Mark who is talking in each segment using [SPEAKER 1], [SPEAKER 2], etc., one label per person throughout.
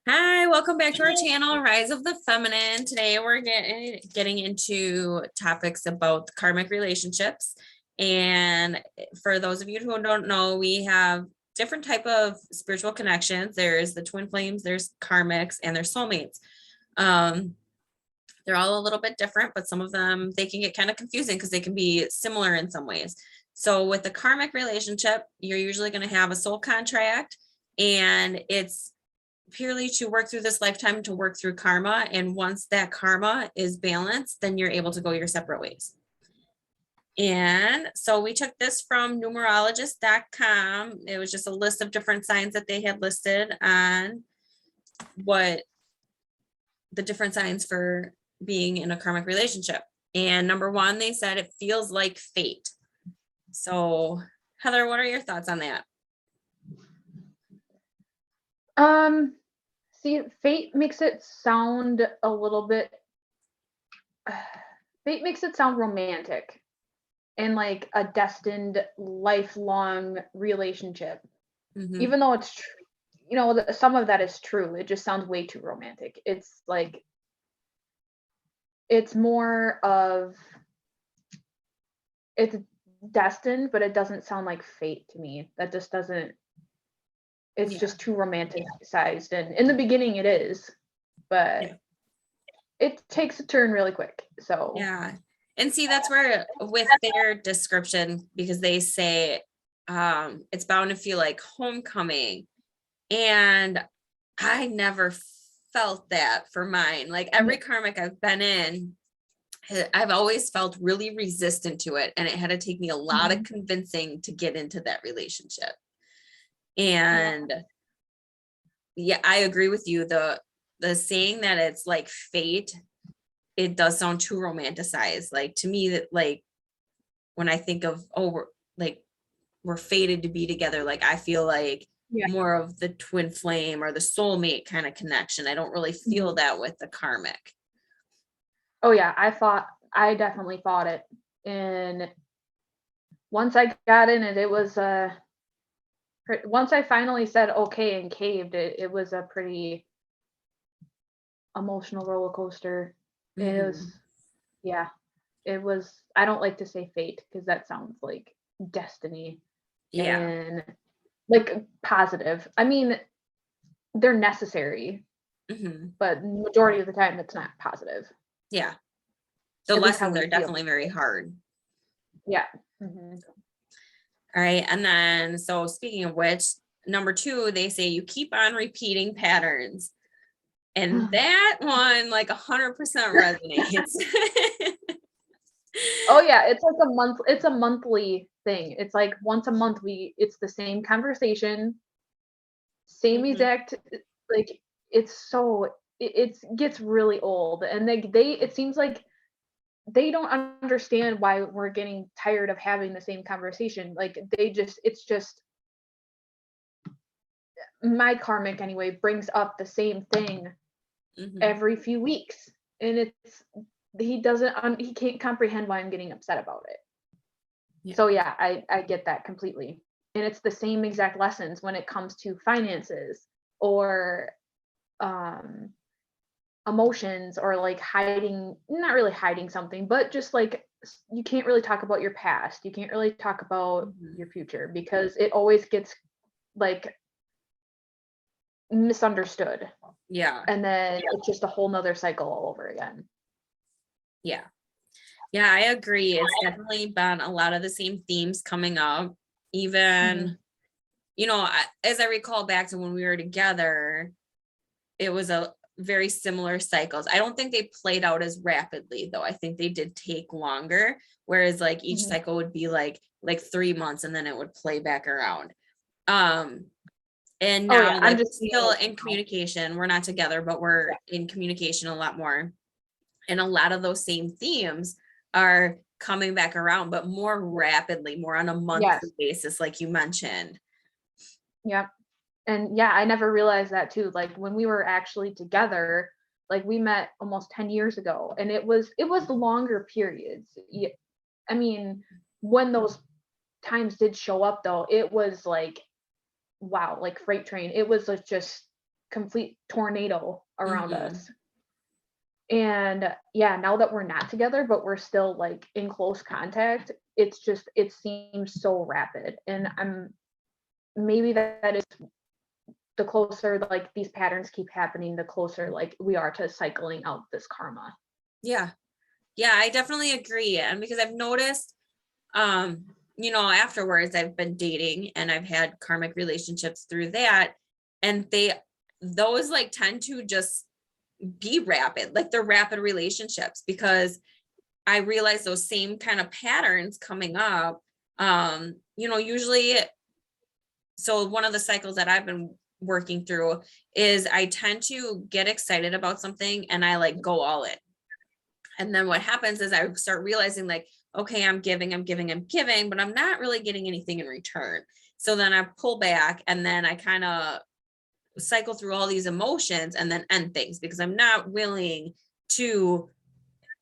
[SPEAKER 1] Hi, welcome back to our channel, Rise of the Feminine. Today we're getting into topics about karmic relationships. And for those of you who don't know, we have different type of spiritual connections. There's the twin flames, there's karmics, and there's soulmates. Um, they're all a little bit different, but some of them, they can get kind of confusing because they can be similar in some ways. So with the karmic relationship, you're usually going to have a soul contract, and it's purely to work through this lifetime, to work through karma. And once that karma is balanced, then you're able to go your separate ways. And so we took this from numerologist.com. It was just a list of different signs that they had listed on what the different signs for being in a karmic relationship. And number one, they said it feels like fate. So Heather, what are your thoughts on that?
[SPEAKER 2] See, fate makes it sound a little bit fate makes it sound romantic and like a destined lifelong relationship.
[SPEAKER 1] Mm-hmm.
[SPEAKER 2] Even though it's some of that is true, it just sounds way too romantic. It's like it's more of it's destined, but it doesn't sound like fate to me. That just doesn't it's
[SPEAKER 1] Yeah.
[SPEAKER 2] just too romanticized, and in the beginning it is, but
[SPEAKER 1] Yeah.
[SPEAKER 2] it takes a turn really quick. So
[SPEAKER 1] Yeah. And see, that's where with their description, because they say it's bound to feel like homecoming. And I never felt that for mine. Like every karmic I've been in, I've always felt really resistant to it. And it had to take me a lot of convincing to get into that relationship. And yeah, I agree with you. The saying that it's like fate, it does sound too romanticized. Like to me, that like when I think of we're fated to be together, like I feel like
[SPEAKER 2] yeah.
[SPEAKER 1] more of the twin flame or the soulmate kind of connection. I don't really feel that with the karmic.
[SPEAKER 2] Oh yeah, I definitely thought it. And once I got in it, it was once I finally said okay and caved, it was a pretty emotional roller coaster. It was
[SPEAKER 1] Mhm.
[SPEAKER 2] yeah, it was I don't like to say fate because that sounds like destiny
[SPEAKER 1] Yeah.
[SPEAKER 2] and like positive. I mean, they're necessary,
[SPEAKER 1] Hmm.
[SPEAKER 2] but majority of the time it's not positive.
[SPEAKER 1] Yeah. The
[SPEAKER 2] At least how
[SPEAKER 1] lessons
[SPEAKER 2] we
[SPEAKER 1] are
[SPEAKER 2] feel.
[SPEAKER 1] definitely very hard.
[SPEAKER 2] Yeah. Hmm.
[SPEAKER 1] All right. And then, so speaking of which, number two, they say you keep on repeating patterns. And that one, like 100% resonates.
[SPEAKER 2] Oh yeah, it's a monthly thing. It's like once a month it's the same conversation, same
[SPEAKER 1] Mhm.
[SPEAKER 2] exact like it's so it gets really old, and they it seems like they don't understand why we're getting tired of having the same conversation. Like it's just my karmic anyway brings up the same thing
[SPEAKER 1] Mhm.
[SPEAKER 2] every few weeks, and he can't comprehend why I'm getting upset about it.
[SPEAKER 1] Yeah.
[SPEAKER 2] So yeah, I get that completely. And it's the same exact lessons when it comes to finances or um emotions, or like hiding, not really hiding something, but just like you can't really talk about your past. You can't really talk about
[SPEAKER 1] Mhm.
[SPEAKER 2] your future because it always gets like misunderstood.
[SPEAKER 1] Yeah.
[SPEAKER 2] And then it's just a whole nother cycle all over again.
[SPEAKER 1] Yeah. Yeah, I agree. It's definitely been a lot of the same themes coming up.
[SPEAKER 2] Hmm.
[SPEAKER 1] Even, as I recall back to when we were together, it was a very similar cycles. I don't think they played out as rapidly though. I think they did take longer, whereas like each
[SPEAKER 2] Hmm.
[SPEAKER 1] cycle would be like 3 months and then it would play back around. Um, and
[SPEAKER 2] Oh
[SPEAKER 1] now
[SPEAKER 2] yeah, I'm
[SPEAKER 1] like
[SPEAKER 2] just
[SPEAKER 1] we're
[SPEAKER 2] seeing
[SPEAKER 1] still
[SPEAKER 2] it
[SPEAKER 1] in
[SPEAKER 2] now.
[SPEAKER 1] communication. We're not together, but we're in communication a lot more. And a lot of those same themes are coming back around, but more rapidly, more on a
[SPEAKER 2] Yes.
[SPEAKER 1] monthly basis, like you mentioned.
[SPEAKER 2] Yep. And yeah, I never realized that too. Like when we were actually together, like we met almost 10 years ago, and it was longer periods. I mean, when those times did show up though, it was like wow, like freight train. It was like just complete tornado around
[SPEAKER 1] Mhm.
[SPEAKER 2] us. And yeah, now that we're not together, but we're still like in close contact, it's just, it seems so rapid. And maybe that is the closer like these patterns keep happening, the closer like we are to cycling out this karma.
[SPEAKER 1] Yeah. Yeah, I definitely agree. And because I've noticed, afterwards I've been dating and I've had karmic relationships through that. And those like tend to just be rapid, like they're rapid relationships because I realize those same kind of patterns coming up. Usually, so one of the cycles that I've been working through is I tend to get excited about something and I like go all in. And then what happens is I start realizing like, okay, I'm giving, but I'm not really getting anything in return. So then I pull back and then I kind of cycle through all these emotions and then end things because I'm not willing to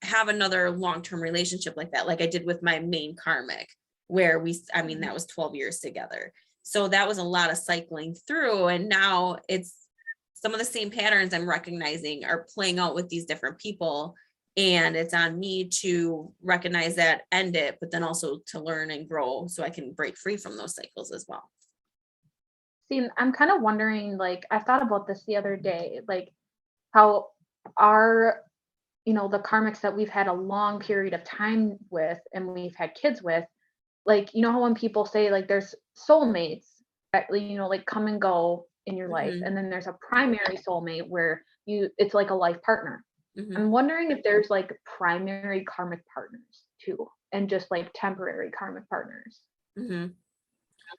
[SPEAKER 1] have another long-term relationship like that, like I did with my main karmic, where that was 12 years together. So that was a lot of cycling through. And now it's some of the same patterns I'm recognizing are playing out with these different people. And it's on me to recognize that, end it, but then also to learn and grow so I can break free from those cycles as well.
[SPEAKER 2] See, I'm kind of wondering, like, I thought about this the other day, like how our, the karmics that we've had a long period of time with and we've had kids with, like, how when people say like there's soulmates that, like come and go in your life,
[SPEAKER 1] Hmm.
[SPEAKER 2] and then there's a primary soulmate where it's like a life partner.
[SPEAKER 1] Hmm.
[SPEAKER 2] I'm wondering if there's like primary karmic partners too, and just like temporary karmic partners,
[SPEAKER 1] Hmm.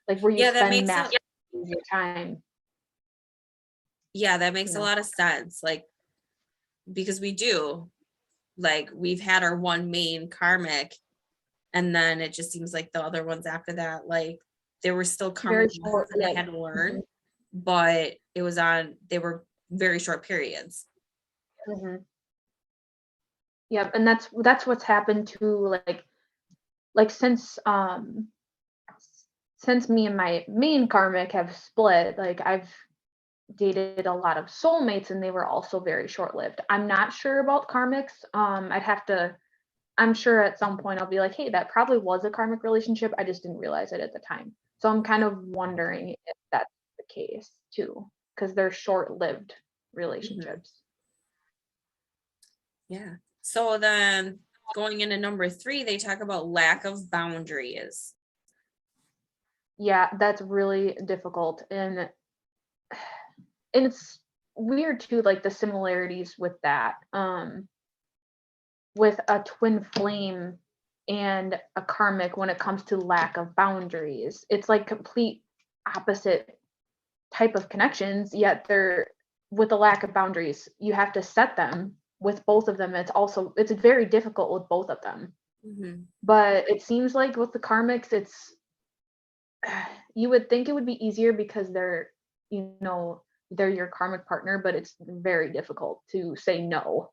[SPEAKER 2] like where you
[SPEAKER 1] Yeah, that
[SPEAKER 2] spend
[SPEAKER 1] makes
[SPEAKER 2] mass of your time,
[SPEAKER 1] a lot of sense. Like, because we've had our one main karmic, and then it just seems like the other ones after that, like there were still karmic
[SPEAKER 2] very
[SPEAKER 1] lessons
[SPEAKER 2] short
[SPEAKER 1] that I
[SPEAKER 2] lived.
[SPEAKER 1] had to learn, but they were very short periods.
[SPEAKER 2] Hmm. Yeah, and that's what's happened to like since me and my main karmic have split, like I've dated a lot of soulmates and they were also very short lived. I'm not sure about karmics. I'm sure at some point I'll be like, hey, that probably was a karmic relationship. I just didn't realize it at the time. So I'm kind of wondering if that's the case too, because they're short lived
[SPEAKER 1] Mhm.
[SPEAKER 2] relationships.
[SPEAKER 1] Yeah. So then going into number 3, they talk about lack of boundaries.
[SPEAKER 2] Yeah, that's really difficult. And it's weird too, like the similarities with that. With a twin flame and a karmic when it comes to lack of boundaries. It's like complete opposite type of connections, yet they're with the lack of boundaries. You have to set them with both of them. It's very difficult with both of them.
[SPEAKER 1] Hmm.
[SPEAKER 2] But it seems like with the karmics, it's you would think it would be easier because you know, they're your karmic partner, but it's very difficult to say no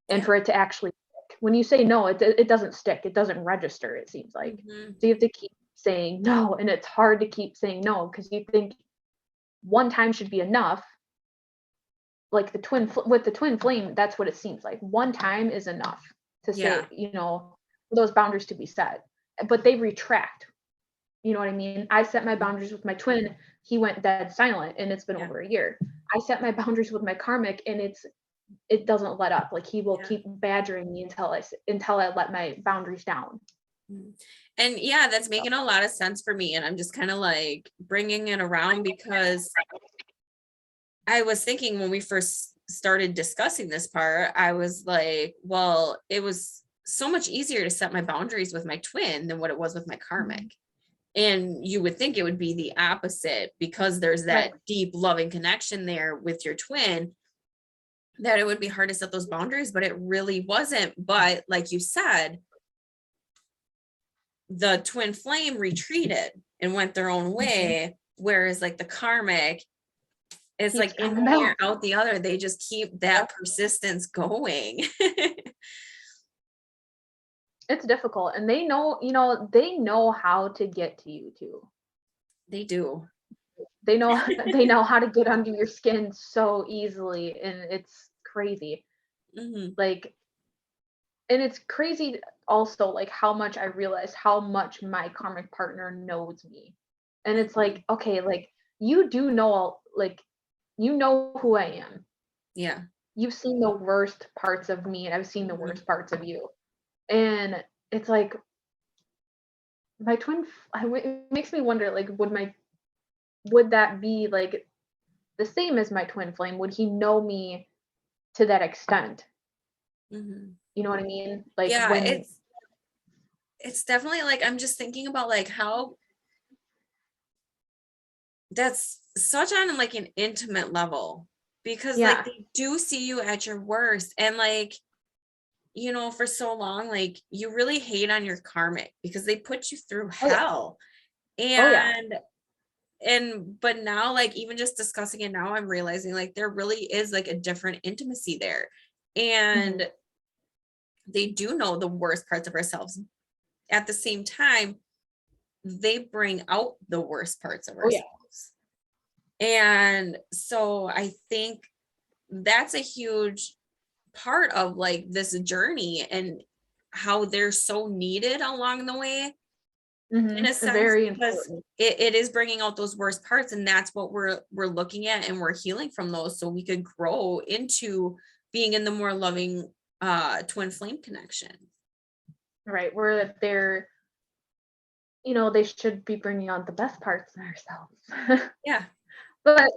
[SPEAKER 2] and
[SPEAKER 1] Yeah.
[SPEAKER 2] for it to actually stick. When you say no, it doesn't stick. It doesn't register, it seems like.
[SPEAKER 1] Hmm.
[SPEAKER 2] So you have to keep saying no, and it's hard to keep saying no because you think one time should be enough. Like with the twin flame, that's what it seems like. One time is enough to
[SPEAKER 1] Yeah.
[SPEAKER 2] say, for those boundaries to be set. But they retract. You know what I mean? I set my
[SPEAKER 1] Mhm.
[SPEAKER 2] boundaries with my twin. He went dead silent, and it's been
[SPEAKER 1] Yeah.
[SPEAKER 2] over a year. I set my boundaries with my karmic, and it doesn't let up. Like he will
[SPEAKER 1] Yeah.
[SPEAKER 2] keep badgering me until I let my boundaries down.
[SPEAKER 1] Mhm. And yeah, that's
[SPEAKER 2] So
[SPEAKER 1] making a lot of sense for me. And I'm just kind of like bringing it around because I was thinking when we first started discussing this part, I was like, well, it was so much easier to set my boundaries with my twin than what it was with my karmic.
[SPEAKER 2] mhm.
[SPEAKER 1] And you would think it would be the opposite because there's that
[SPEAKER 2] Right.
[SPEAKER 1] deep loving connection there with your twin, that it would be hard to set those boundaries, but it really wasn't. But like you said, the twin flame retreated and went their own
[SPEAKER 2] Mhm.
[SPEAKER 1] way. Whereas like the karmic, it's
[SPEAKER 2] Keeps
[SPEAKER 1] like in
[SPEAKER 2] coming
[SPEAKER 1] one ear,
[SPEAKER 2] back.
[SPEAKER 1] out the other. They just keep
[SPEAKER 2] Yep.
[SPEAKER 1] that persistence going.
[SPEAKER 2] It's difficult, and they know how to get to you too.
[SPEAKER 1] They do.
[SPEAKER 2] They know they know how to get under your skin so easily, and it's crazy.
[SPEAKER 1] Mhm.
[SPEAKER 2] Like, and it's crazy also like how much I realize how much my karmic partner knows me. And it's
[SPEAKER 1] Mhm.
[SPEAKER 2] like, okay, like you do know, like you know who I am.
[SPEAKER 1] Yeah.
[SPEAKER 2] You've seen the worst parts of me, and I've seen the
[SPEAKER 1] Mhm.
[SPEAKER 2] worst parts of you. And it's like my it makes me wonder, like, would that be like the same as my twin flame? Would he know me to that extent?
[SPEAKER 1] Mhm.
[SPEAKER 2] You know what I mean? Like
[SPEAKER 1] Yeah,
[SPEAKER 2] when,
[SPEAKER 1] it's definitely like I'm just thinking about like how that's such on like an intimate level because like
[SPEAKER 2] yeah,
[SPEAKER 1] they do see you at your worst and like for so long like you really hate on your karmic because they put you through
[SPEAKER 2] oh yeah,
[SPEAKER 1] hell
[SPEAKER 2] oh yeah,
[SPEAKER 1] and but now like even just discussing it now I'm realizing like there really is like a different intimacy there
[SPEAKER 2] hmm,
[SPEAKER 1] and they do know the worst parts of ourselves at the same time they bring out the worst parts of
[SPEAKER 2] oh yeah,
[SPEAKER 1] ourselves. And so I think that's a huge part of like this journey and how they're so needed along the way in a sense
[SPEAKER 2] very
[SPEAKER 1] because
[SPEAKER 2] important.
[SPEAKER 1] it is bringing out those worst parts and that's what we're looking at and we're healing from those so we could grow into being in the more loving twin flame connection.
[SPEAKER 2] Right, where they're, they should be bringing out the best parts of ourselves.
[SPEAKER 1] Yeah.
[SPEAKER 2] But,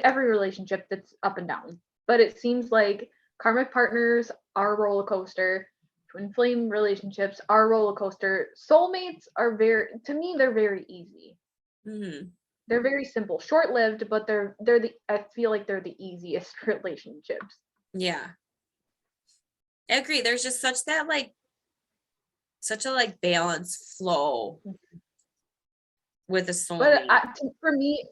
[SPEAKER 2] every relationship that's up and down. But it seems like karmic partners are a roller coaster. Twin flame relationships are a roller coaster. Soulmates are to me, they're very easy.
[SPEAKER 1] Hmm.
[SPEAKER 2] They're very simple, short-lived, but I feel like they're the easiest relationships.
[SPEAKER 1] Yeah, I agree. There's just such a like balanced flow with a
[SPEAKER 2] But
[SPEAKER 1] soulmate.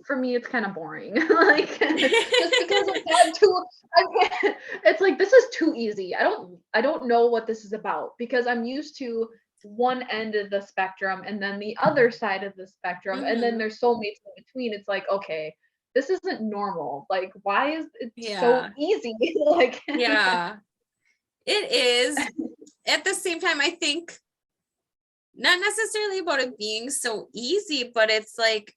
[SPEAKER 2] for me, it's kind of boring. Like, just because it's not too, I can't, it's like this is too easy. I don't know what this is about because I'm used to one end of the spectrum and then the other side of the spectrum, and then
[SPEAKER 1] Hmm.
[SPEAKER 2] there's soulmates in between. It's like, okay, this isn't normal. Like, why is it so
[SPEAKER 1] Yeah.
[SPEAKER 2] easy? Like,
[SPEAKER 1] Yeah, it is. At the same time, I think not necessarily about it being so easy, but it's like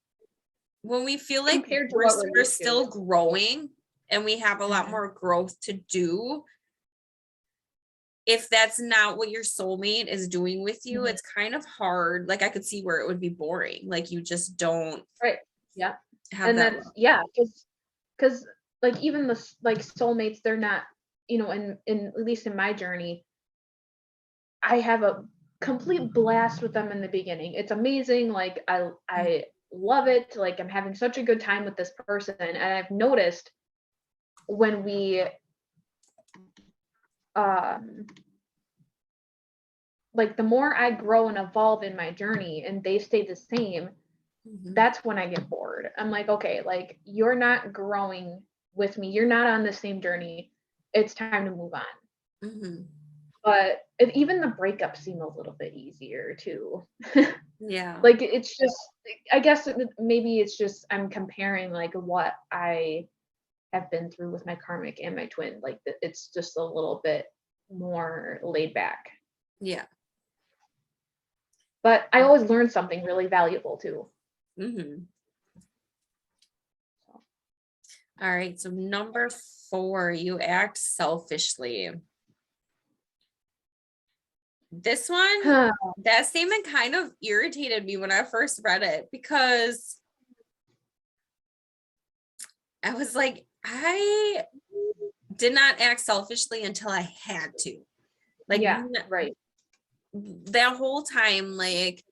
[SPEAKER 1] when we feel like
[SPEAKER 2] compared to
[SPEAKER 1] we're
[SPEAKER 2] what we're
[SPEAKER 1] we're
[SPEAKER 2] used to.
[SPEAKER 1] still growing and we have a lot
[SPEAKER 2] Mhm.
[SPEAKER 1] more growth to do, if that's not what your soulmate is doing with you,
[SPEAKER 2] Mhm.
[SPEAKER 1] it's kind of hard. Like I could see where it would be boring. Like you just don't
[SPEAKER 2] Right. Yeah.
[SPEAKER 1] have
[SPEAKER 2] And
[SPEAKER 1] that
[SPEAKER 2] that's,
[SPEAKER 1] love.
[SPEAKER 2] yeah, because like even like soulmates, they're not, in at least in my journey, I have a complete blast with them in the beginning. It's amazing. Like I love it. Like I'm having such a good time with this person. And I've noticed when we um like the more I grow and evolve in my journey and they stay the same,
[SPEAKER 1] Mhm.
[SPEAKER 2] that's when I get bored. I'm like, okay, like you're not growing with me. You're not on the same journey. It's time to move on.
[SPEAKER 1] Mhm.
[SPEAKER 2] But even the breakups seem a little bit easier too.
[SPEAKER 1] Yeah.
[SPEAKER 2] Like it's just, I guess maybe it's just I'm comparing like what I have been through with my karmic and my twin. Like it's just a little bit more laid back.
[SPEAKER 1] Yeah.
[SPEAKER 2] But I always learn something really valuable too.
[SPEAKER 1] Mhm.
[SPEAKER 2] So.
[SPEAKER 1] All right. So number 4, you act selfishly. This one, that statement kind of irritated me when I first read it because I was like, I did not act selfishly until I had to. Like
[SPEAKER 2] Yeah, right.
[SPEAKER 1] that whole time, like,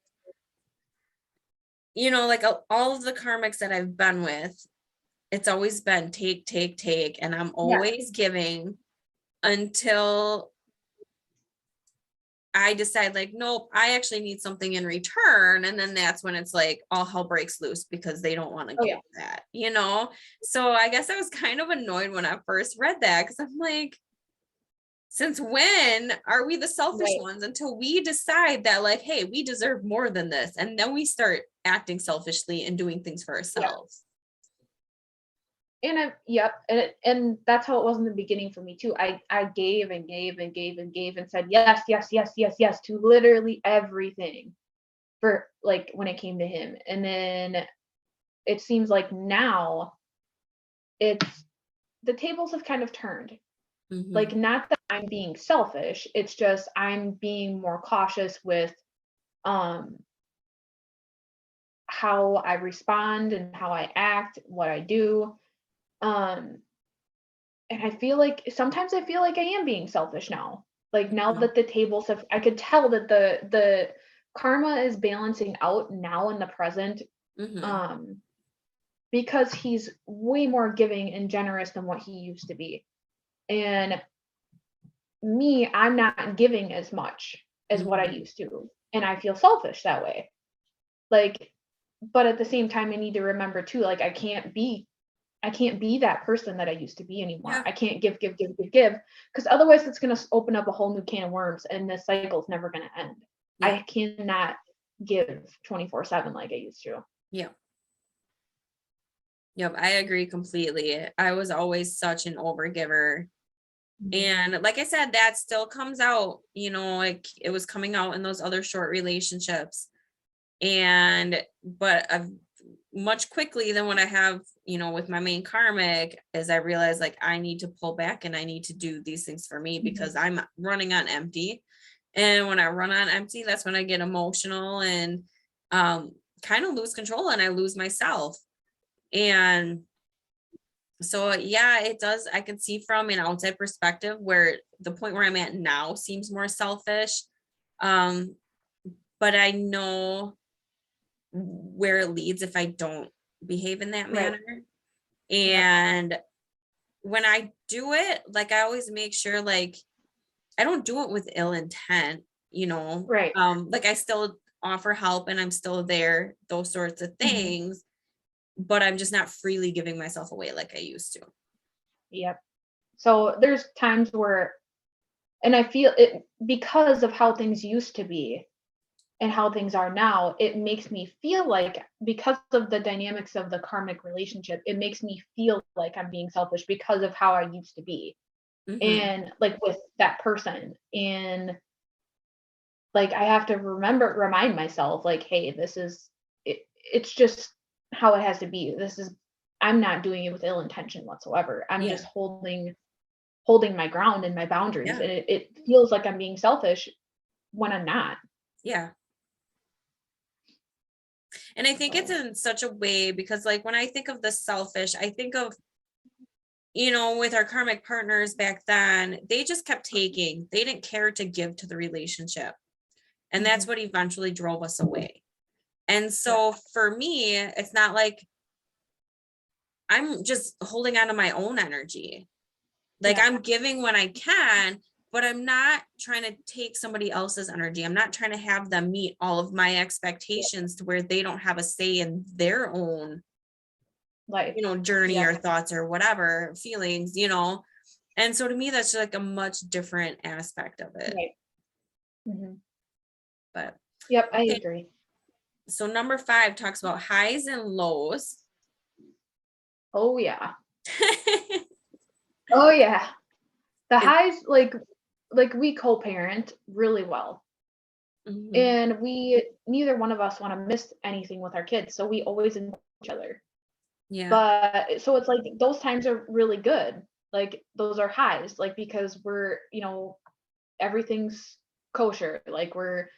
[SPEAKER 1] like all of the karmics that I've been with, it's always been take, take, take. And I'm
[SPEAKER 2] Yeah.
[SPEAKER 1] always giving until I decide like, nope, I actually need something in return. And then that's when it's like all hell breaks loose because they don't want to
[SPEAKER 2] Oh
[SPEAKER 1] give
[SPEAKER 2] yeah.
[SPEAKER 1] that. So I guess I was kind of annoyed when I first read that because I'm like, since when are we the selfish
[SPEAKER 2] Right.
[SPEAKER 1] ones until we decide that like, hey, we deserve more than this? And then we start acting selfishly and doing things for
[SPEAKER 2] Yeah.
[SPEAKER 1] ourselves.
[SPEAKER 2] yep, and that's how it was in the beginning for me too. I gave and gave and gave and gave and said yes, yes, yes, yes, yes to literally everything for like when it came to him. And then it seems like now it's the tables have kind of turned.
[SPEAKER 1] Mhm.
[SPEAKER 2] Like not that I'm being selfish, it's just I'm being more cautious with um how I respond and how I act, what I do. Um and I feel like sometimes I feel like I am being selfish now. Like now
[SPEAKER 1] Mhm.
[SPEAKER 2] that the tables have I could tell that the karma is balancing out now in the present
[SPEAKER 1] Mhm.
[SPEAKER 2] um because he's way more giving and generous than what he used to be. And me, I'm not giving as much as what I
[SPEAKER 1] Mhm.
[SPEAKER 2] used to. And I feel selfish that way. Like, but at the same time, I need to remember too, like I can't be that person that I used to be anymore.
[SPEAKER 1] Yeah.
[SPEAKER 2] I can't give, give, give, give, give, because otherwise it's gonna open up a whole new can of worms and this cycle's never gonna end.
[SPEAKER 1] Yeah.
[SPEAKER 2] I cannot give 24/7 like I used to.
[SPEAKER 1] Yeah. Yep. I agree completely. I was always such an overgiver.
[SPEAKER 2] Mhm.
[SPEAKER 1] And like I said, that still comes out, like it was coming out in those other short relationships. And, but much quickly than what I have, with my main karmic, is I realized like I need to pull back and I need to do these things for me
[SPEAKER 2] Mhm.
[SPEAKER 1] because I'm running on empty. And when I run on empty, that's when I get emotional and um, kind of lose control and I lose myself. And so, yeah, it does. I can see from an outside perspective where the point where I'm at now seems more selfish. Um, but I know where it leads if I don't behave in that
[SPEAKER 2] Right.
[SPEAKER 1] manner.
[SPEAKER 2] Yep.
[SPEAKER 1] And when I do it, like I always make sure like I don't do it with ill intent.
[SPEAKER 2] Right.
[SPEAKER 1] Like I still offer help and I'm still there, those sorts of
[SPEAKER 2] Mhm.
[SPEAKER 1] things, but I'm just not freely giving myself away like I used to.
[SPEAKER 2] Yep. So there's times where, and I feel it because of how things used to be and how things are now, it makes me feel like because of the dynamics of the karmic relationship, it makes me feel like I'm being selfish because of how I used to be.
[SPEAKER 1] Hmm.
[SPEAKER 2] And like with that person. And like I have to remind myself, like, hey, this is it's just how it has to be. This is I'm not doing it with ill intention whatsoever. I'm
[SPEAKER 1] Yeah.
[SPEAKER 2] just holding my ground and my boundaries.
[SPEAKER 1] Yeah.
[SPEAKER 2] And it feels like I'm being selfish when I'm not.
[SPEAKER 1] Yeah. And I think it's
[SPEAKER 2] So
[SPEAKER 1] in such a way because, like, when I think of the selfish, I think of, with our karmic partners back then, they just kept taking, they didn't care to give to the relationship. And that's
[SPEAKER 2] mhm.
[SPEAKER 1] what eventually drove us away. And
[SPEAKER 2] Yep.
[SPEAKER 1] so for me, it's not like I'm just holding on to my own energy. Like
[SPEAKER 2] Yeah.
[SPEAKER 1] I'm giving when I can, but I'm not trying to take somebody else's energy. I'm not trying to have them meet all of my
[SPEAKER 2] Yeah.
[SPEAKER 1] expectations to where they don't have a say in their own,
[SPEAKER 2] Life.
[SPEAKER 1] journey
[SPEAKER 2] Yep.
[SPEAKER 1] or thoughts or whatever feelings. And so to me, that's like a much different aspect of it.
[SPEAKER 2] Right. Mhm.
[SPEAKER 1] But
[SPEAKER 2] Yep, I
[SPEAKER 1] okay,
[SPEAKER 2] agree.
[SPEAKER 1] so number 5 talks about highs and lows.
[SPEAKER 2] Oh yeah. Oh yeah. The
[SPEAKER 1] It,
[SPEAKER 2] highs like we co-parent really well.
[SPEAKER 1] mhm,
[SPEAKER 2] And we neither one of us want to miss anything with our kids, so we always involve each other.
[SPEAKER 1] yeah,
[SPEAKER 2] But so it's like those times are really good. Like those are highs, like because everything's kosher. Like we're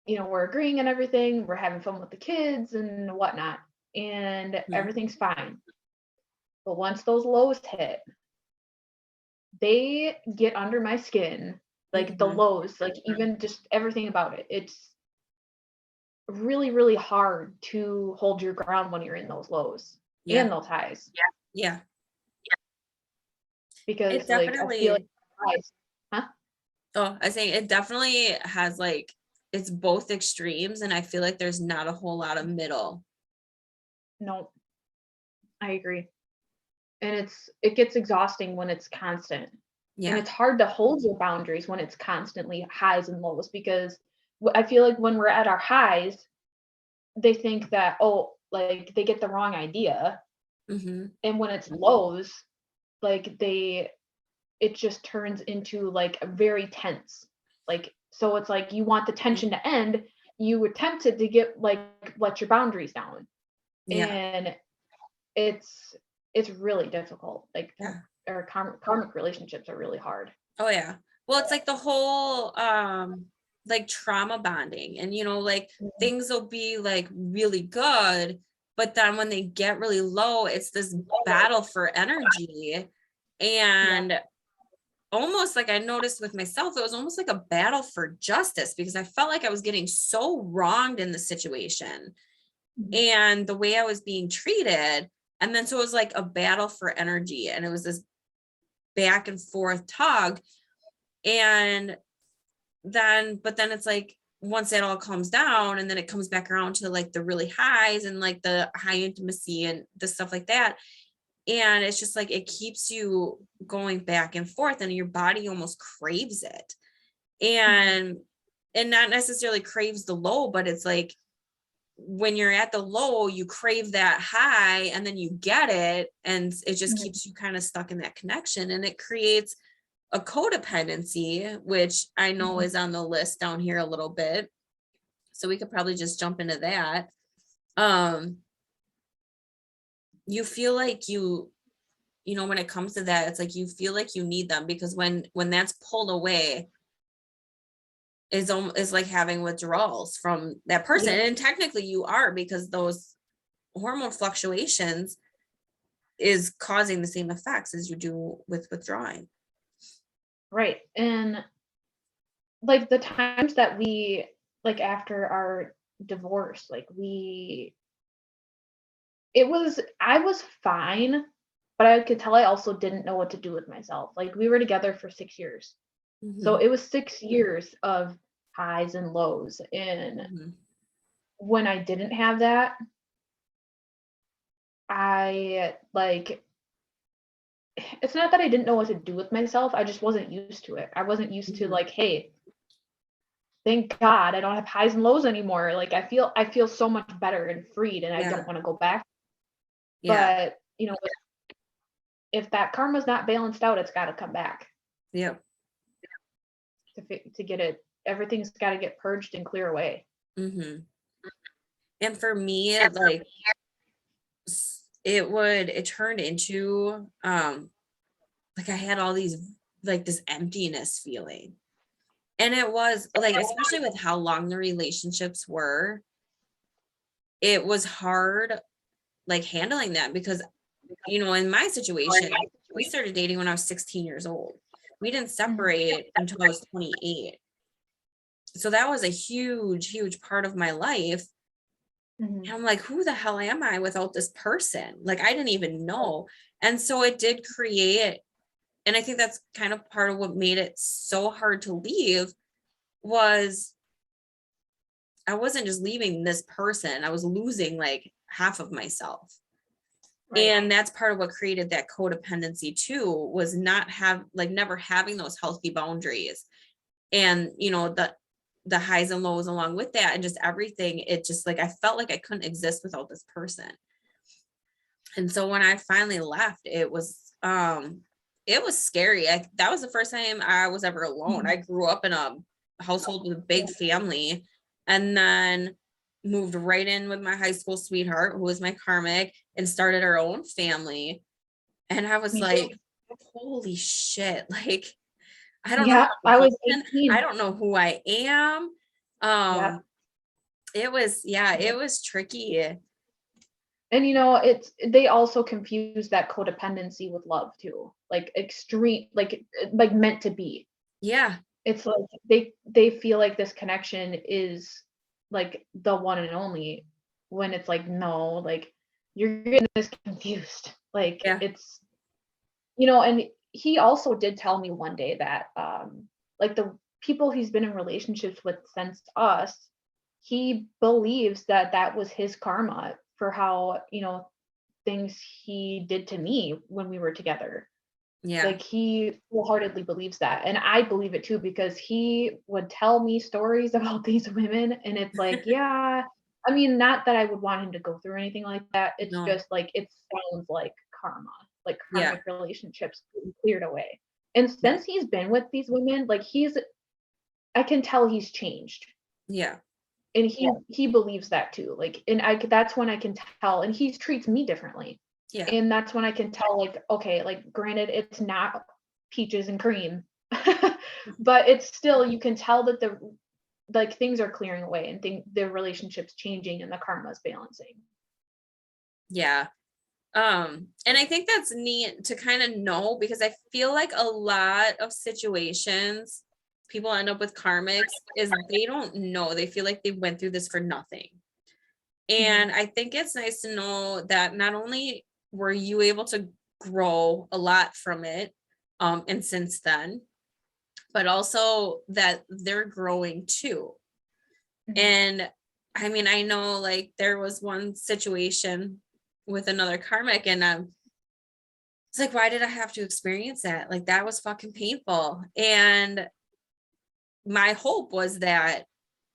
[SPEAKER 2] agreeing on everything, we're having fun with the kids and whatnot, and
[SPEAKER 1] mhm,
[SPEAKER 2] everything's fine. But once those lows hit, they get under my skin. Like the
[SPEAKER 1] mhm,
[SPEAKER 2] lows, like even just everything about it. It's really, really hard to hold your ground when you're in those lows
[SPEAKER 1] yeah,
[SPEAKER 2] and those highs.
[SPEAKER 1] yeah. It
[SPEAKER 2] Because like I feel like
[SPEAKER 1] definitely,
[SPEAKER 2] highs, huh?
[SPEAKER 1] oh, I think it definitely has like, it's both extremes, and I feel like there's not a whole lot of middle.
[SPEAKER 2] No, I agree. And it gets exhausting when it's constant. And
[SPEAKER 1] Yeah.
[SPEAKER 2] it's hard to hold your boundaries when it's constantly highs and lows because I feel like when we're at our highs, they think that, oh, like they get the wrong idea
[SPEAKER 1] Mm-hmm.
[SPEAKER 2] And when it's lows, like it just turns into like a very tense. Like, so it's like you want the tension to end, you attempted to get like let your boundaries down.
[SPEAKER 1] Yeah.
[SPEAKER 2] And it's really difficult. Like
[SPEAKER 1] Yeah.
[SPEAKER 2] our karmic relationships are really hard.
[SPEAKER 1] Oh yeah. Well, it's like the whole like trauma bonding, and like
[SPEAKER 2] Mhm.
[SPEAKER 1] things will be like really good, but then when they get really low, it's this battle for energy.
[SPEAKER 2] Yeah.
[SPEAKER 1] And almost like I noticed with myself, it was almost like a battle for justice, because I felt like I was getting so wronged in the situation
[SPEAKER 2] Mhm.
[SPEAKER 1] and the way I was being treated. And then so it was like a battle for energy, and it was this back and forth tug. And but then it's like once it all calms down, and then it comes back around to like the really highs and like the high intimacy and the stuff like that. And it's just like it keeps you going back and forth, and your body almost craves it.
[SPEAKER 2] Mhm.
[SPEAKER 1] And not necessarily craves the low, but it's like when you're at the low, you crave that high, and then you get it, and it just
[SPEAKER 2] Mhm.
[SPEAKER 1] keeps you kind of stuck in that connection, and it creates a codependency, which I know
[SPEAKER 2] Mhm.
[SPEAKER 1] is on the list down here a little bit. So we could probably just jump into that. Um, you feel like when it comes to that, it's like you feel like you need them, because when that's pulled away, is like having withdrawals from that person.
[SPEAKER 2] Yeah.
[SPEAKER 1] And technically you are, because those hormone fluctuations is causing the same effects as you do with withdrawing.
[SPEAKER 2] Right. And like the times that we like after our divorce, like I was fine, but I could tell I also didn't know what to do with myself. Like we were together for 6 years. So
[SPEAKER 1] Mm-hmm.
[SPEAKER 2] it was 6 years of highs and lows. And
[SPEAKER 1] Mm-hmm.
[SPEAKER 2] when I didn't have that, I like it's not that I didn't know what to do with myself. I just wasn't used to it. I wasn't used to
[SPEAKER 1] Mm-hmm.
[SPEAKER 2] like, hey, thank God I don't have highs and lows anymore. Like I feel so much better and freed and I
[SPEAKER 1] Yeah.
[SPEAKER 2] don't want to go back.
[SPEAKER 1] Yeah.
[SPEAKER 2] But, if that karma's not balanced out, it's got to come back
[SPEAKER 1] Yeah.
[SPEAKER 2] to get it. Everything's got to get purged and clear away.
[SPEAKER 1] Mm-hmm. And for me, like it turned into like I had all these, like this emptiness feeling. And it was like, especially with how long the relationships were, it was hard like handling that, because in my situation, we started dating when I was 16 years old. We didn't
[SPEAKER 2] Mhm.
[SPEAKER 1] separate until I was 28. So that was a huge, huge part of my life.
[SPEAKER 2] Mhm.
[SPEAKER 1] And I'm like, who the hell am I without this person? Like, I didn't even know. And so it did create, and I think that's kind of part of what made it so hard to leave, was I wasn't just leaving this person, I was losing like half of myself.
[SPEAKER 2] Right.
[SPEAKER 1] And that's part of what created that codependency too, was never having those healthy boundaries. And the highs and lows along with that, and just everything, it just like I felt like I couldn't exist without this person. And so when I finally left, it was scary. That was the first time I was ever alone.
[SPEAKER 2] Mhm.
[SPEAKER 1] I grew up in a household with a big family, and then moved right in with my high school sweetheart, who was my karmic, and started our own family. And I was
[SPEAKER 2] Me too.
[SPEAKER 1] like, holy shit, like I don't know
[SPEAKER 2] Yeah,
[SPEAKER 1] how
[SPEAKER 2] I
[SPEAKER 1] to
[SPEAKER 2] was
[SPEAKER 1] function. I
[SPEAKER 2] 18.
[SPEAKER 1] don't know who I am.
[SPEAKER 2] Yeah.
[SPEAKER 1] It was, yeah,
[SPEAKER 2] Yeah.
[SPEAKER 1] it was tricky.
[SPEAKER 2] And it's they also confuse that codependency with love too. Like extreme, like meant to be.
[SPEAKER 1] Yeah.
[SPEAKER 2] It's like they feel like this connection is like the one and only, when it's like no, like you're getting this confused. Like
[SPEAKER 1] Yeah.
[SPEAKER 2] it's and he also did tell me one day that like the people he's been in relationships with since us, he believes that that was his karma for how things he did to me when we were together.
[SPEAKER 1] Yeah.
[SPEAKER 2] Like he wholeheartedly believes that. And I believe it too, because he would tell me stories about these women and it's like, yeah, I mean, not that I would want him to go through anything like that. It's
[SPEAKER 1] No.
[SPEAKER 2] just like it sounds like karma, like
[SPEAKER 1] Yeah.
[SPEAKER 2] karmic relationships being cleared away. And
[SPEAKER 1] Yeah.
[SPEAKER 2] since he's been with these women, like I can tell he's changed.
[SPEAKER 1] Yeah.
[SPEAKER 2] And he believes that too. Like, and that's when I can tell, and he treats me differently.
[SPEAKER 1] Yeah.
[SPEAKER 2] And that's when I can tell, like, okay, like granted, it's not peaches and cream, but it's still, you can tell that like things are clearing away and the relationship's changing and the karma's balancing.
[SPEAKER 1] Yeah. And I think that's neat to kind of know, because I feel like a lot of situations people end up with karmics is they don't know. They feel like they went through this for nothing. And I think it's nice to know that not only were you able to grow a lot from it, and since then, but also that they're growing too.
[SPEAKER 2] Mhm.
[SPEAKER 1] And I mean, I know like there was one situation with another karmic, and it's like, why did I have to experience that? Like, that was fucking painful. And my hope was that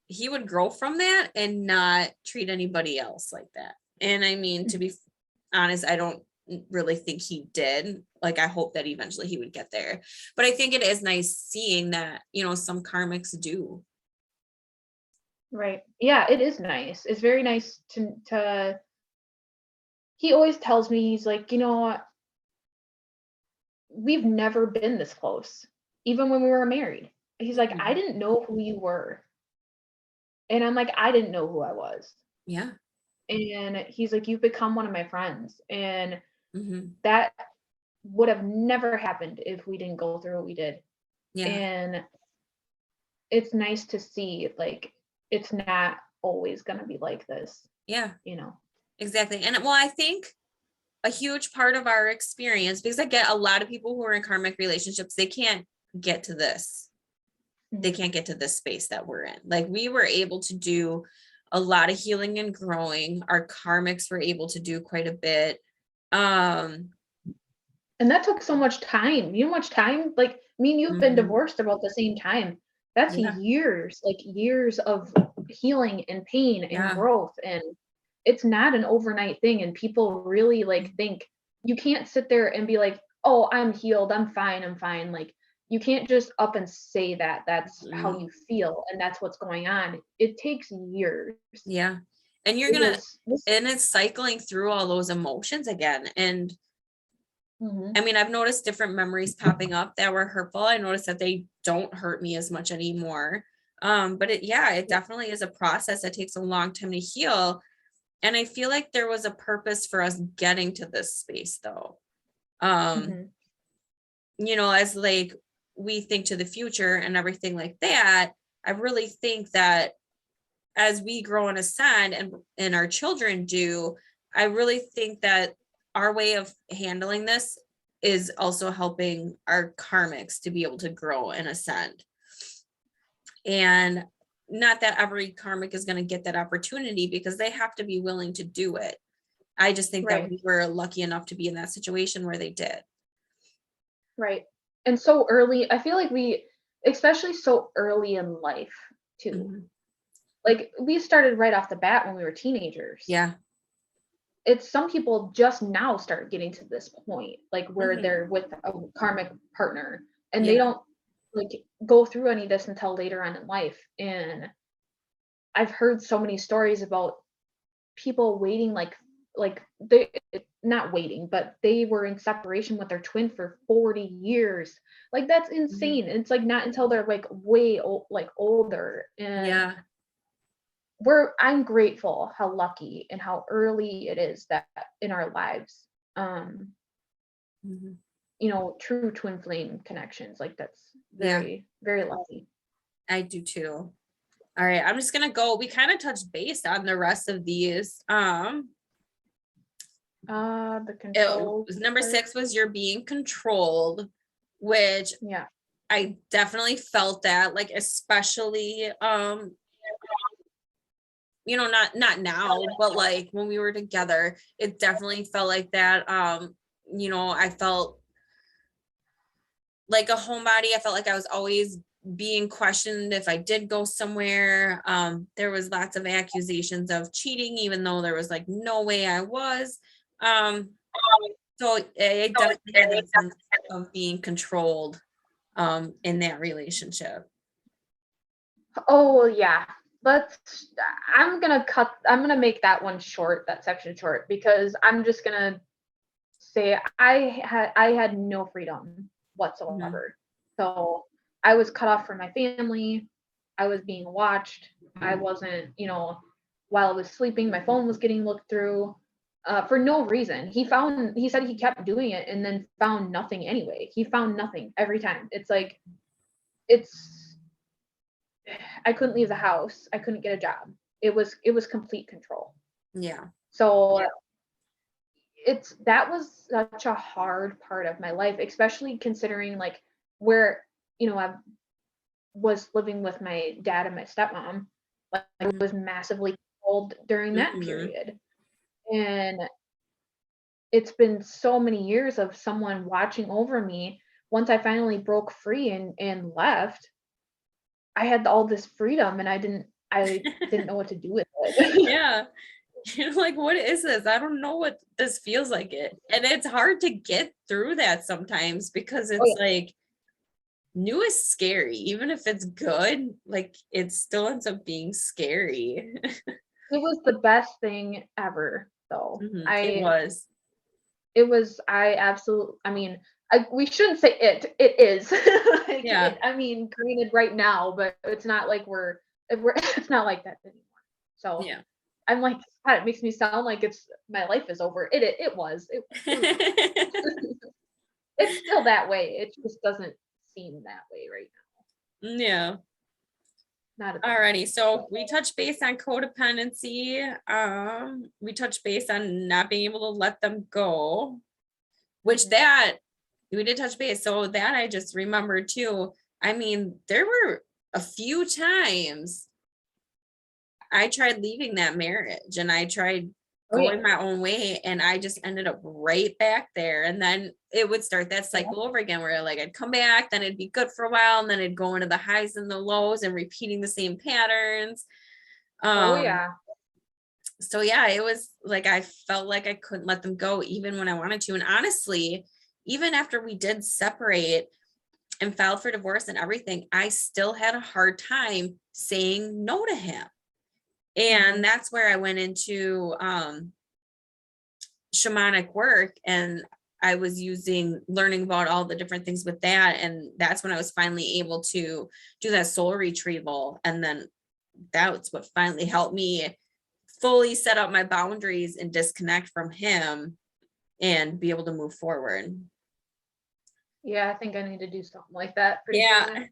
[SPEAKER 1] he would grow from that and not treat anybody else like that. And I mean, to be honest, I don't really think he did. Like, I hope that eventually he would get there. But I think it is nice seeing that, you know, some karmics do.
[SPEAKER 2] Right. Yeah, it is nice. It's very nice to he always tells me, he's like, you know what, we've never been this close, even when we were married. He's like, I
[SPEAKER 1] Mhm.
[SPEAKER 2] didn't know who you were. And I'm like, I didn't know who I was.
[SPEAKER 1] Yeah.
[SPEAKER 2] And he's like, you've become one of my friends. And
[SPEAKER 1] Hmm.
[SPEAKER 2] that would have never happened if we didn't go through what we did.
[SPEAKER 1] Yeah.
[SPEAKER 2] And it's nice to see, like, it's not always going to be like this,
[SPEAKER 1] Yeah,
[SPEAKER 2] you know?
[SPEAKER 1] exactly. And well, I think a huge part of our experience, because I get a lot of people who are in karmic relationships, they can't get to this. They
[SPEAKER 2] Mhm.
[SPEAKER 1] can't get to this space that we're in. Like, we were able to do a lot of healing and growing. Our karmics were able to do quite a bit. Um,
[SPEAKER 2] And that took so much time. You know how much time? Like, me and you've been
[SPEAKER 1] mhm,
[SPEAKER 2] divorced about the same time. That's
[SPEAKER 1] yeah,
[SPEAKER 2] years, like years of healing and pain and
[SPEAKER 1] yeah,
[SPEAKER 2] growth. And it's not an overnight thing. And people really like think you can't sit there and be like, oh, I'm healed. I'm fine. I'm fine. Like, you can't just up and say that that's how
[SPEAKER 1] mhm,
[SPEAKER 2] you feel and that's what's going on. It takes years.
[SPEAKER 1] yeah. And you're
[SPEAKER 2] It
[SPEAKER 1] gonna,
[SPEAKER 2] was this.
[SPEAKER 1] and it's cycling through all those emotions again. And
[SPEAKER 2] Mhm.
[SPEAKER 1] I mean, I've noticed different memories popping up that were hurtful. I noticed that they don't hurt me as much anymore. But it definitely is a process that takes a long time to heal. And I feel like there was a purpose for us getting to this space though. Um,
[SPEAKER 2] Mhm.
[SPEAKER 1] you know, as like we think to the future and everything like that, I really think that as we grow and ascend and our children do, I really think that our way of handling this is also helping our karmics to be able to grow and ascend. And not that every karmic is going to get that opportunity, because they have to be willing to do it. I just think that
[SPEAKER 2] Right.
[SPEAKER 1] we were lucky enough to be in that situation where they did.
[SPEAKER 2] Right. And so early, I feel like especially so early in life too.
[SPEAKER 1] Mhm.
[SPEAKER 2] Like we started right off the bat when we were teenagers.
[SPEAKER 1] Yeah.
[SPEAKER 2] It's some people just now start getting to this point, like where
[SPEAKER 1] Mhm.
[SPEAKER 2] they're with a karmic partner and they
[SPEAKER 1] Yeah.
[SPEAKER 2] don't like go through any of this until later on in life. And I've heard so many stories about people waiting like they not waiting, but they were in separation with their twin for 40 years. Like that's
[SPEAKER 1] Mhm.
[SPEAKER 2] insane. It's like not until they're like like older. And
[SPEAKER 1] Yeah.
[SPEAKER 2] I'm grateful how lucky and how early it is that in our lives. Um,
[SPEAKER 1] Mhm.
[SPEAKER 2] true twin flame connections. Like that's
[SPEAKER 1] Yeah,
[SPEAKER 2] very, very lucky.
[SPEAKER 1] I do too. All right, I'm just gonna go. We kind of touched base on the rest of these.
[SPEAKER 2] The
[SPEAKER 1] It
[SPEAKER 2] control
[SPEAKER 1] was number
[SPEAKER 2] part.
[SPEAKER 1] 6 was you're being controlled, which
[SPEAKER 2] Yeah.
[SPEAKER 1] I definitely felt that, like, especially you know, not now, but like when we were together, it definitely felt like that. You know, I felt like a homebody. I felt like I was always being questioned if I did go somewhere. There was lots of accusations of cheating, even though there was like no way I was. So I definitely had that sense of being controlled in that relationship.
[SPEAKER 2] Oh yeah. I'm gonna make that one short, that section short, because I'm just gonna say I had no freedom whatsoever. So I was cut off from my family. I was being watched. I wasn't, while I was sleeping, my phone was getting looked through for no reason. He said he kept doing it and then found nothing anyway. He found nothing every time. It's like, it's, I couldn't leave the house. I couldn't get a job. It was complete control.
[SPEAKER 1] Yeah.
[SPEAKER 2] So that was such a hard part of my life, especially considering like where, I was living with my dad and my stepmom. Like I was massively controlled during that
[SPEAKER 1] Mhm.
[SPEAKER 2] period. And it's been so many years of someone watching over me. Once I finally broke free and left, I had all this freedom and I didn't know what to do with it.
[SPEAKER 1] Yeah. You're like, what is this? I don't know what this feels like it. And it's hard to get through that sometimes because
[SPEAKER 2] Oh
[SPEAKER 1] it's
[SPEAKER 2] yeah.
[SPEAKER 1] like new is scary. Even if it's good, like it still ends up being scary.
[SPEAKER 2] It was the best thing ever though.
[SPEAKER 1] It
[SPEAKER 2] I
[SPEAKER 1] was.
[SPEAKER 2] It was I absolutely I mean, we shouldn't say it is. Like,
[SPEAKER 1] Yeah.
[SPEAKER 2] I mean, granted right now, but it's not like we're it's not like that anymore. So,
[SPEAKER 1] Yeah.
[SPEAKER 2] I'm like, God, it makes me sound like it's my life is over. It was. It was it's still that way. It just doesn't seem that way right
[SPEAKER 1] Yeah.
[SPEAKER 2] now. Not at the
[SPEAKER 1] Alrighty,
[SPEAKER 2] moment.
[SPEAKER 1] so
[SPEAKER 2] So,
[SPEAKER 1] we touched base on codependency. We touched base on not being able to let them go, which
[SPEAKER 2] mhm.
[SPEAKER 1] that we did touch base. So that I just remembered too. I mean, there were a few times I tried leaving that marriage and I tried
[SPEAKER 2] Oh yeah.
[SPEAKER 1] going my own way and I just ended up right back there. And then it would start that
[SPEAKER 2] Yeah.
[SPEAKER 1] cycle over again where like I'd come back, then it'd be good for a while, and then it'd go into the highs and the lows and repeating the same patterns.
[SPEAKER 2] Oh
[SPEAKER 1] Um,
[SPEAKER 2] yeah.
[SPEAKER 1] so yeah, it was like I felt like I couldn't let them go even when I wanted to. And honestly, even after we did separate and filed for divorce and everything, I still had a hard time saying no to him. And
[SPEAKER 2] Mhm.
[SPEAKER 1] that's where I went into shamanic work, and I was learning about all the different things with that. And that's when I was finally able to do that soul retrieval. And then that's what finally helped me fully set up my boundaries and disconnect from him and be able to move forward.
[SPEAKER 2] Yeah, I think I need to do something like that pretty
[SPEAKER 1] Yeah.
[SPEAKER 2] soon.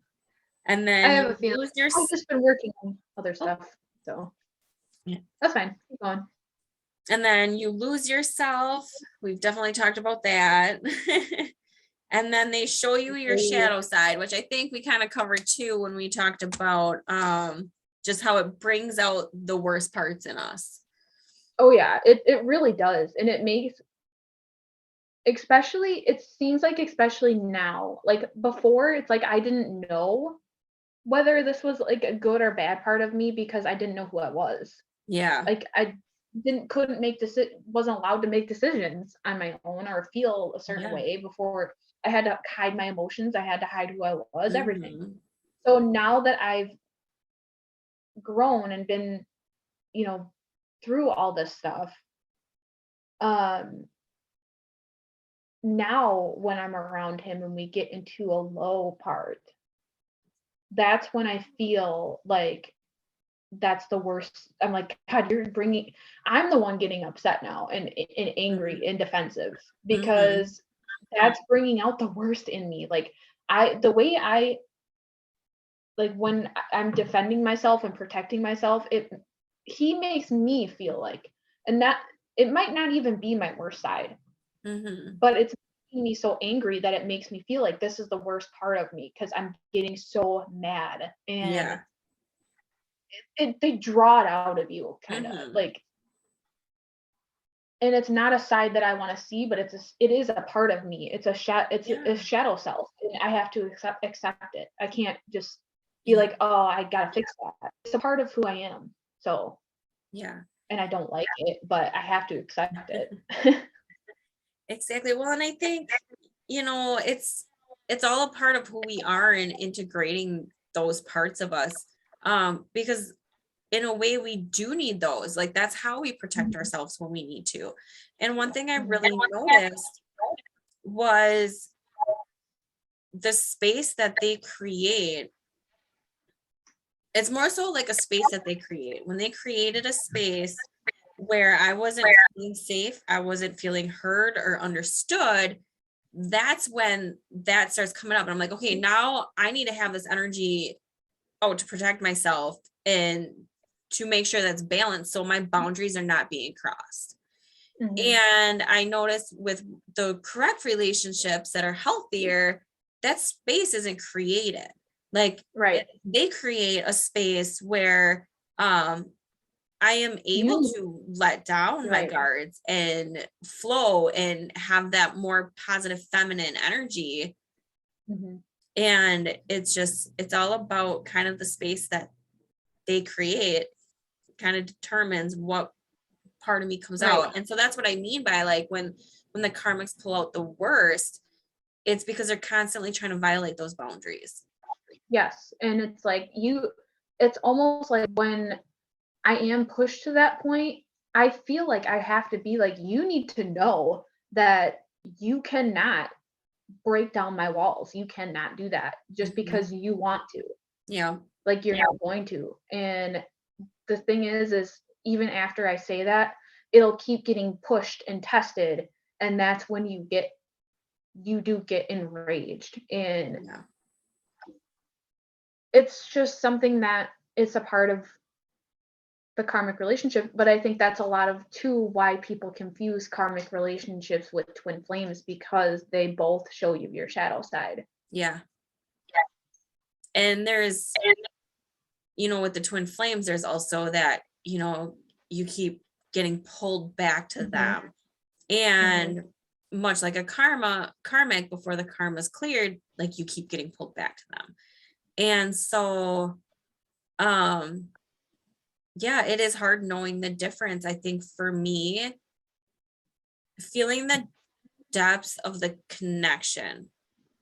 [SPEAKER 1] And
[SPEAKER 2] I
[SPEAKER 1] then
[SPEAKER 2] have
[SPEAKER 1] you
[SPEAKER 2] a feeling
[SPEAKER 1] lose your
[SPEAKER 2] I've just been working on other
[SPEAKER 1] oh,
[SPEAKER 2] stuff, so
[SPEAKER 1] yeah.
[SPEAKER 2] that's fine. Keep going.
[SPEAKER 1] And then you lose yourself. We've definitely talked about that. And then they show you your
[SPEAKER 2] Oh,
[SPEAKER 1] shadow side, which I think we kind of covered too when we talked about just how it brings out the worst parts in us.
[SPEAKER 2] oh yeah, it really does, and it makes especially it seems like especially now, like before, it's like I didn't know whether this was like a good or bad part of me because I didn't know who I was.
[SPEAKER 1] Yeah.
[SPEAKER 2] Like I couldn't make wasn't allowed to make decisions on my own or feel a certain
[SPEAKER 1] Yeah.
[SPEAKER 2] way before. I had to hide my emotions. I had to hide who I was, everything.
[SPEAKER 1] Hmm.
[SPEAKER 2] So now that I've grown and been, you know, through all this stuff, um, now when I'm around him and we get into a low part, that's when I feel like that's the worst. I'm like, God, I'm the one getting upset now and angry and defensive
[SPEAKER 1] Hmm.
[SPEAKER 2] because that's bringing out the worst in me. Like, the way I, like, when I'm defending myself and protecting myself, he makes me feel like, and that it might not even be my worst side,
[SPEAKER 1] Hmm.
[SPEAKER 2] but it's making me so angry that it makes me feel like this is the worst part of me because I'm getting so mad and
[SPEAKER 1] Yeah.
[SPEAKER 2] they draw it out of you kind of
[SPEAKER 1] Hmm.
[SPEAKER 2] like, and it's not a side that I want to see, but it is a part of me. It's a
[SPEAKER 1] Yeah.
[SPEAKER 2] shadow self, and I have to accept it. I can't just be like, oh, I gotta fix that. It's a part of who I am. So,
[SPEAKER 1] Yeah.
[SPEAKER 2] and I don't like it, but I have to accept it.
[SPEAKER 1] Exactly. Well, and I think, it's all a part of who we are and integrating those parts of us. Because in a way we do need those. Like that's how we protect
[SPEAKER 2] Mhm.
[SPEAKER 1] ourselves when we need to. And one thing I
[SPEAKER 2] Mhm.
[SPEAKER 1] really noticed was the space that they create. It's more so like a space that they create. When they created a space where I wasn't feeling safe, I wasn't feeling heard or understood, that's when that starts coming up. And I'm like, okay, now I need to have this energy to protect myself and to make sure that's balanced so my boundaries are not being crossed.
[SPEAKER 2] Mhm.
[SPEAKER 1] And I noticed with the correct relationships that are healthier, that space isn't created. Like
[SPEAKER 2] Right.
[SPEAKER 1] they create a space where I am able
[SPEAKER 2] You
[SPEAKER 1] to let down my
[SPEAKER 2] right.
[SPEAKER 1] guards and flow and have that more positive feminine energy.
[SPEAKER 2] Mhm.
[SPEAKER 1] And it's all about kind of the space that they create kind of determines what part of me comes
[SPEAKER 2] Right.
[SPEAKER 1] out. And so that's what I mean by like when the karmics pull out the worst, it's because they're constantly trying to violate those boundaries.
[SPEAKER 2] Yes. And it's like it's almost like when I am pushed to that point, I feel like I have to be like, you need to know that you cannot break down my walls. You cannot do that just
[SPEAKER 1] Mhm.
[SPEAKER 2] because you want to.
[SPEAKER 1] Yeah.
[SPEAKER 2] Like you're not going to. And the thing is even after I say that, it'll keep getting pushed and tested. And that's when you do get enraged. And
[SPEAKER 1] Yeah.
[SPEAKER 2] it's just something that it's a part of the karmic relationship, but I think that's a lot of too why people confuse karmic relationships with twin flames because they both show you your shadow side.
[SPEAKER 1] Yeah. And there's, with the twin flames, there's also that, you keep getting pulled back to
[SPEAKER 2] Mhm.
[SPEAKER 1] them.
[SPEAKER 2] Mhm.
[SPEAKER 1] And much like a karmic, before the karma's cleared, like you keep getting pulled back to them. And so, um, yeah, it is hard knowing the difference. I think for me, feeling the depths of the connection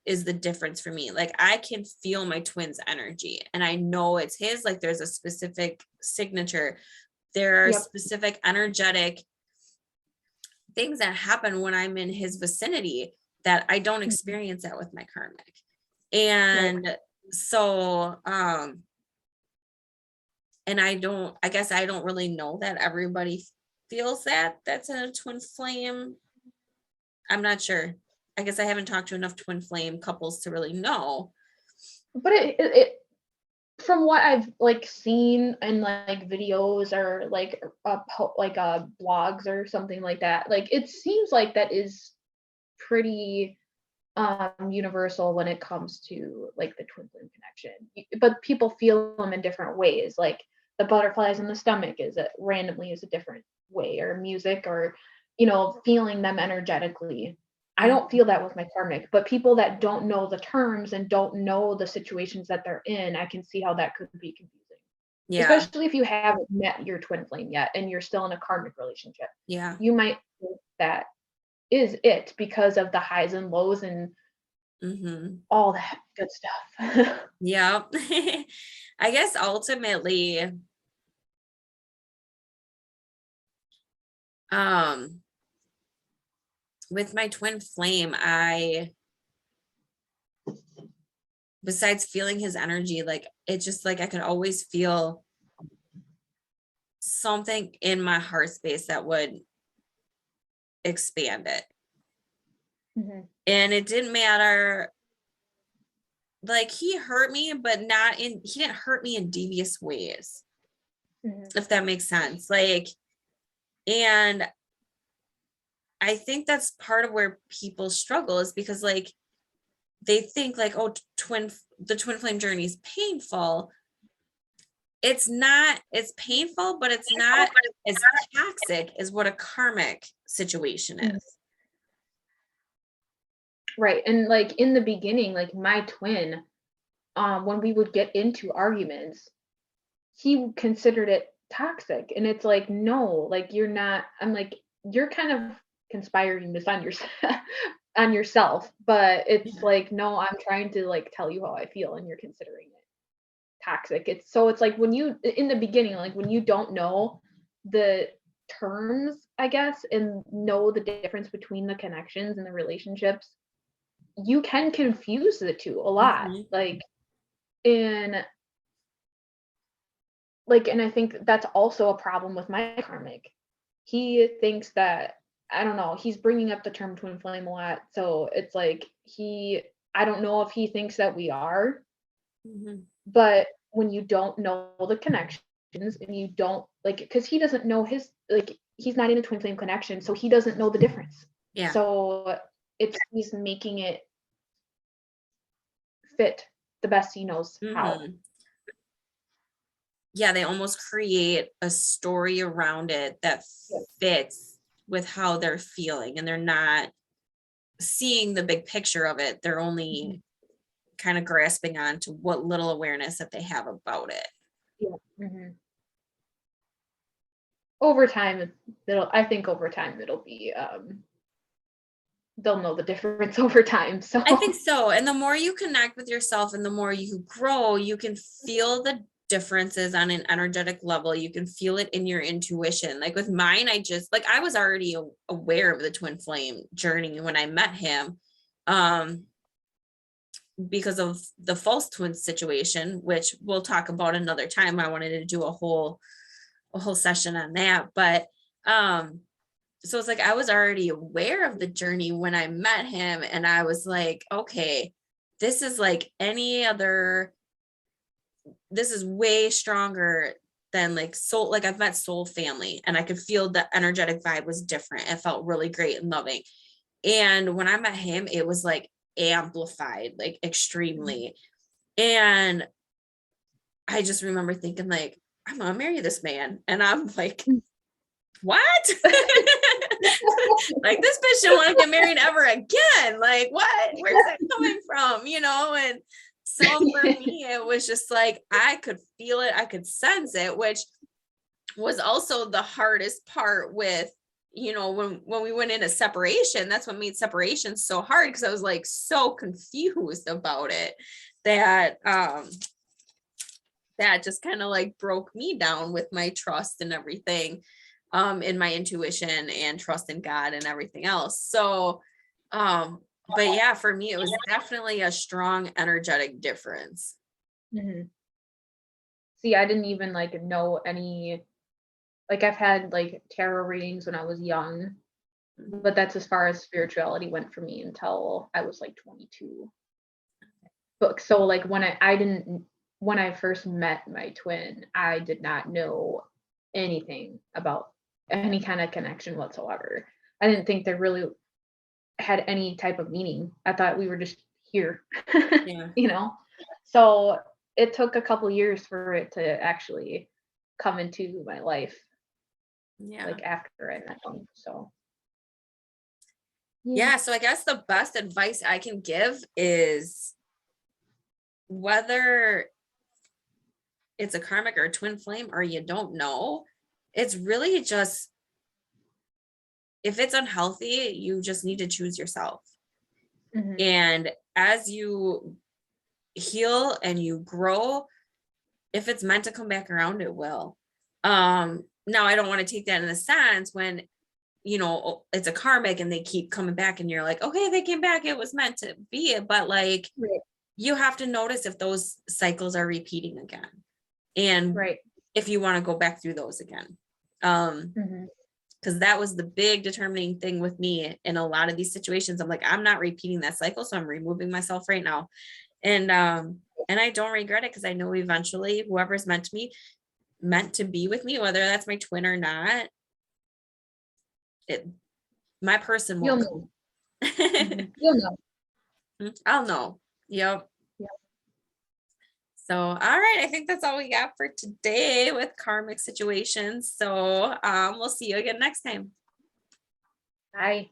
[SPEAKER 1] is the difference for me. Like I can feel my twin's energy and I know it's his. Like there's a specific signature. There are
[SPEAKER 2] Yep.
[SPEAKER 1] specific energetic things that happen when I'm in his vicinity that I don't
[SPEAKER 2] Mhm.
[SPEAKER 1] experience that with my karmic.
[SPEAKER 2] Right.
[SPEAKER 1] And so, and I guess I don't really know that everybody feels that that's in a twin flame. I'm not sure. I guess I haven't talked to enough twin flame couples to really know.
[SPEAKER 2] But it from what I've like seen in like videos or like blogs or something like that, like it seems like that is pretty universal when it comes to like the twin flame connection. But people feel them in different ways. Like the butterflies in the stomach randomly is a different way, or music, or feeling them energetically. I
[SPEAKER 1] Mm,
[SPEAKER 2] don't feel that with my karmic, but people that don't know the terms and don't know the situations that they're in, I can see how that could be confusing.
[SPEAKER 1] yeah,
[SPEAKER 2] Especially if you haven't met your twin flame yet and you're still in a karmic relationship.
[SPEAKER 1] yeah.
[SPEAKER 2] You might think that is it because of the highs and lows and
[SPEAKER 1] Hmm.
[SPEAKER 2] all that good stuff.
[SPEAKER 1] Yeah. I guess ultimately, um, with my twin flame, besides feeling his energy, like it's just like I could always feel something in my heart space that would expand it.
[SPEAKER 2] Mhm,
[SPEAKER 1] And it didn't matter, like he hurt me, but he didn't hurt me in devious ways,
[SPEAKER 2] mhm,
[SPEAKER 1] if that makes sense. Like, and I think that's part of where people struggle is because like they think like, oh, the twin flame journey is painful. It's not, it's painful, but it's not as toxic as what a karmic situation
[SPEAKER 2] mhm.
[SPEAKER 1] is.
[SPEAKER 2] Right. And like in the beginning, like my twin, when we would get into arguments, he considered it toxic. And it's like, no, like you're not, I'm like, you're kind of conspiring this on yourself on yourself. But it's
[SPEAKER 1] Yeah.
[SPEAKER 2] like, no, I'm trying to like tell you how I feel and you're considering it toxic. It's like when you in the beginning, like when you don't know the terms, I guess, and know the difference between the connections and the relationships, you can confuse the two a lot.
[SPEAKER 1] Mhm.
[SPEAKER 2] And and I think that's also a problem with my karmic. He thinks that, I don't know, he's bringing up the term twin flame a lot. So it's like I don't know if he thinks that we are,
[SPEAKER 1] Mhm.
[SPEAKER 2] but when you don't know the connections and you don't like, because he doesn't know he's not in a twin flame connection, so he doesn't know the difference.
[SPEAKER 1] Yeah.
[SPEAKER 2] So he's making it fit the best he knows how.
[SPEAKER 1] Mhm. Yeah, they almost create a story around it that
[SPEAKER 2] Yeah.
[SPEAKER 1] fits with how they're feeling, and they're not seeing the big picture of it. They're
[SPEAKER 2] Mhm.
[SPEAKER 1] only kind of grasping on to what little awareness that they have about it.
[SPEAKER 2] Yeah. Mhm. Over time, I think over time it'll be, they'll know the difference over time, so
[SPEAKER 1] I think so. And the more you connect with yourself and the more you grow, you can feel the differences on an energetic level. You can feel it in your intuition. Like with mine, I was already aware of the twin flame journey when I met him. Um, because of the false twin situation, which we'll talk about another time. I wanted to do a whole session on that. But so it's like I was already aware of the journey when I met him, and I was like, okay, this is like any other, this is way stronger than like soul. Like I've met soul family, and I could feel the energetic vibe was different. It felt really great and loving. And when I met him, it was like amplified, like
[SPEAKER 2] Mhm.
[SPEAKER 1] extremely. And I just remember thinking like, I'm gonna marry this man. And I'm like, what? Like this bitch didn't want to get married ever again. Like what? Where's that coming from? And so for me, it was just like I could feel it, I could sense it, which was also the hardest part with, when we went into separation. That's what made separation so hard, because I was like so confused about it that just kind of like broke me down with my trust and everything, in my intuition and trust in God and everything else. So but yeah, for me it was definitely a strong energetic difference.
[SPEAKER 2] Mhm. See, I didn't even, know any, I've had, tarot readings when I was young,
[SPEAKER 1] Mhm.
[SPEAKER 2] but that's as far as spirituality went for me until I was, 22. But so, when I first met my twin, I did not know anything about any kind of connection whatsoever. I didn't think there really had any type of meaning. I thought we were just here,
[SPEAKER 1] Yeah.
[SPEAKER 2] you know? So it took a couple years for it to actually come into my life,
[SPEAKER 1] Yeah.
[SPEAKER 2] after I met him. So yeah.
[SPEAKER 1] Yeah, so I guess the best advice I can give is, whether it's a karmic or a twin flame or you don't know, it's really just, if it's unhealthy, you just need to choose yourself.
[SPEAKER 2] Hmm.
[SPEAKER 1] And as you heal and you grow, if it's meant to come back around, it will. Now I don't want to take that in the sense when, it's a karmic and they keep coming back and you're like, okay, they came back, it was meant to be it. But like,
[SPEAKER 2] Right.
[SPEAKER 1] you have to notice if those cycles are repeating again, and
[SPEAKER 2] Right.
[SPEAKER 1] if you want to go back through those again. um
[SPEAKER 2] Hmm.
[SPEAKER 1] because that was the big determining thing with me in a lot of these situations. I'm like, I'm not repeating that cycle, so I'm removing myself right now. And I don't regret it, because I know eventually whoever's meant to be with me, whether that's my twin or not, it my person will
[SPEAKER 2] You'll
[SPEAKER 1] come.
[SPEAKER 2] know. You'll know.
[SPEAKER 1] I'll know. Yep.
[SPEAKER 2] Yeah.
[SPEAKER 1] So, all right, I think that's all we got for today with karmic situations. So we'll see you again next time.
[SPEAKER 2] Bye.